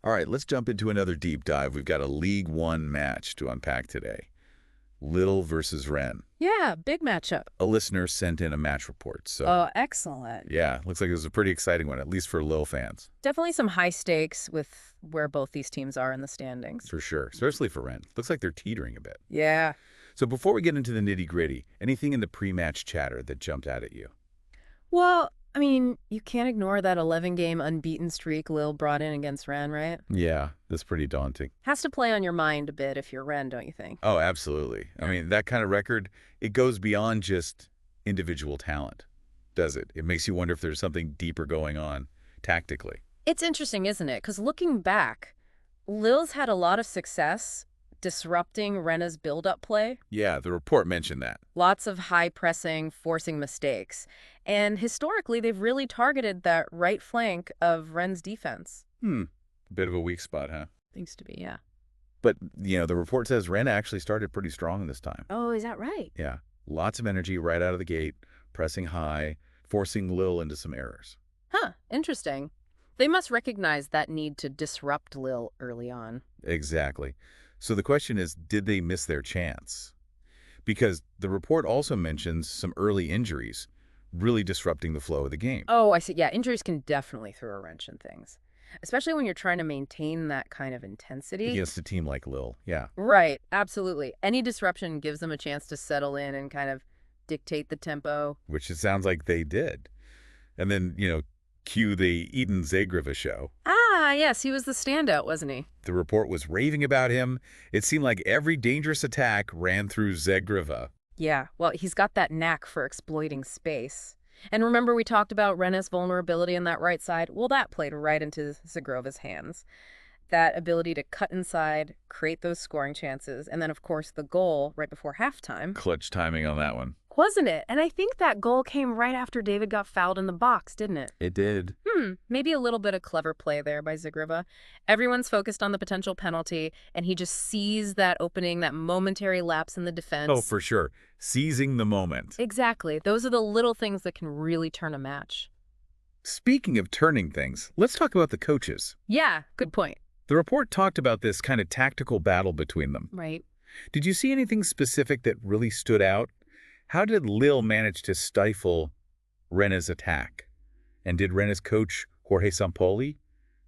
All right, let's jump into another deep dive. We've got a League One match to unpack today. Lille versus Rennes. Yeah, big matchup. A listener sent in a match report, so Oh, excellent. yeah, looks like it was a pretty exciting one, at least for Lille fans. Definitely some high stakes with where both these teams are in the standings. For sure, especially for Rennes. Looks like they're teetering a bit. Yeah. So before we get into the nitty-gritty, anything in the pre-match chatter that jumped out at you? Well, I mean, you can't ignore that 11-game unbeaten streak Lille brought in against Rennes, right? Yeah, that's pretty daunting. Has to play on your mind a bit if you're Rennes, don't you think? Oh, absolutely. I mean, that kind of record, it goes beyond just individual talent, does it? It makes you wonder if there's something deeper going on tactically. It's interesting, isn't it? Because looking back, Lille's had a lot of success disrupting Rennes' build-up play. Yeah, the report mentioned that. Lots of high pressing, forcing mistakes. And historically, they've really targeted that right flank of Rennes' defense. Bit of a weak spot, huh? Seems to be, yeah. But, the report says Rennes actually started pretty strong this time. Oh, is that right? Yeah, lots of energy right out of the gate, pressing high, forcing Lille into some errors. Huh, interesting. They must recognize that need to disrupt Lille early on. Exactly. So the question is, did they miss their chance? Because the report also mentions some early injuries, really disrupting the flow of the game. Oh, I see. Yeah, injuries can definitely throw a wrench in things, especially when you're trying to maintain that kind of intensity. Against a team like Lille, yeah. Right, absolutely. Any disruption gives them a chance to settle in and kind of dictate the tempo. Which it sounds like they did. And then, cue the Edon Zhegrova show. Ah, yes, he was the standout, wasn't he? The report was raving about him. It seemed like every dangerous attack ran through Zhegrova. Yeah, well, he's got that knack for exploiting space. And remember we talked about Rennes' vulnerability on that right side? Well, that played right into Zhegrova's hands. That ability to cut inside, create those scoring chances, and then, of course, the goal right before halftime. Clutch timing on that one. Wasn't it? And I think that goal came right after David got fouled in the box, didn't it? It did. Maybe a little bit of clever play there by Zhegrova. Everyone's focused on the potential penalty, and he just sees that opening, that momentary lapse in the defense. Oh, for sure. Seizing the moment. Exactly. Those are the little things that can really turn a match. Speaking of turning things, let's talk about the coaches. Yeah, good point. The report talked about this kind of tactical battle between them. Right. Did you see anything specific that really stood out? How did Lille manage to stifle Rennes' attack? And did Rennes coach Jorge Sampaoli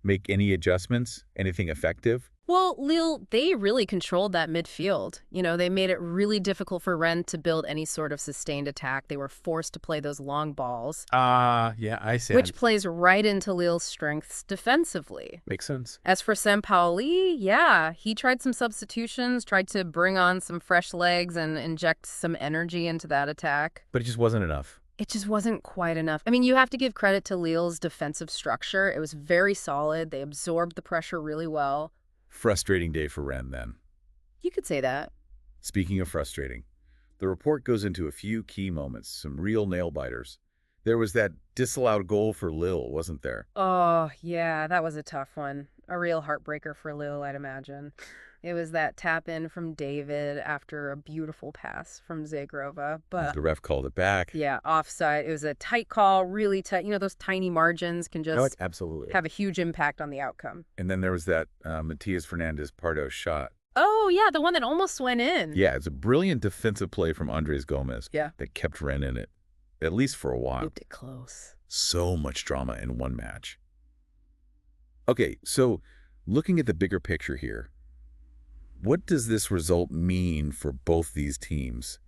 make any adjustments, anything effective? Well, Lille, they really controlled that midfield. They made it really difficult for Rennes to build any sort of sustained attack. They were forced to play those long balls. Yeah, I see. Which plays right into Lille's strengths defensively. Makes sense. As for Sampaoli, yeah, he tried some substitutions, tried to bring on some fresh legs and inject some energy into that attack. But it just wasn't enough. It just wasn't quite enough. I mean, you have to give credit to Lille's defensive structure. It was very solid. They absorbed the pressure really well. Frustrating day for Rennes, then. You could say that. Speaking of frustrating, the report goes into a few key moments, some real nail-biters. There was that disallowed goal for Lille, wasn't there? Oh, yeah, that was a tough one. A real heartbreaker for Lille, I'd imagine. It was that tap-in from David after a beautiful pass from Zhegrova. But The ref called it back. yeah, offside. It was a tight call, really tight. Those tiny margins can just Absolutely. have a huge impact on the outcome. And then there was that Matias Fernandez-Pardo shot. Oh, yeah, the one that almost went in. Yeah, it's a brilliant defensive play from Andres Gomez Yeah. that kept Rennes in it, at least for a while. Looped it close. So much drama in one match. Okay, so looking at the bigger picture here, what does this result mean for both these teams?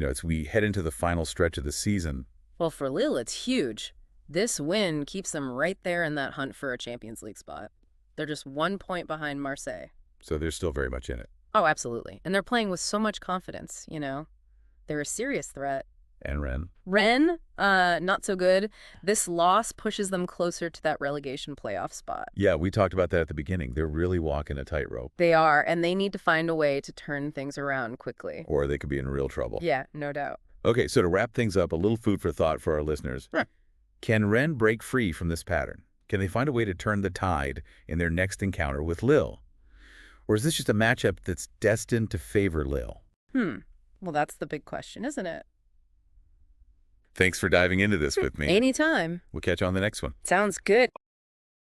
As we head into the final stretch of the season. Well, for Lille, it's huge. This win keeps them right there in that hunt for a Champions League spot. They're just 1 point behind Marseille. So they're still very much in it. Oh, absolutely. And they're playing with so much confidence, They're a serious threat. And Rennes? Rennes, not so good. This loss pushes them closer to that relegation playoff spot. Yeah, we talked about that at the beginning. They're really walking a tightrope. They are, and they need to find a way to turn things around quickly. Or they could be in real trouble. Yeah, no doubt. Okay, so to wrap things up, a little food for thought for our listeners. Can Rennes break free from this pattern? Can they find a way to turn the tide in their next encounter with Lille? Or is this just a matchup that's destined to favor Lille? Well, that's the big question, isn't it? Thanks for diving into this with me. Anytime. We'll catch you on the next one. Sounds good.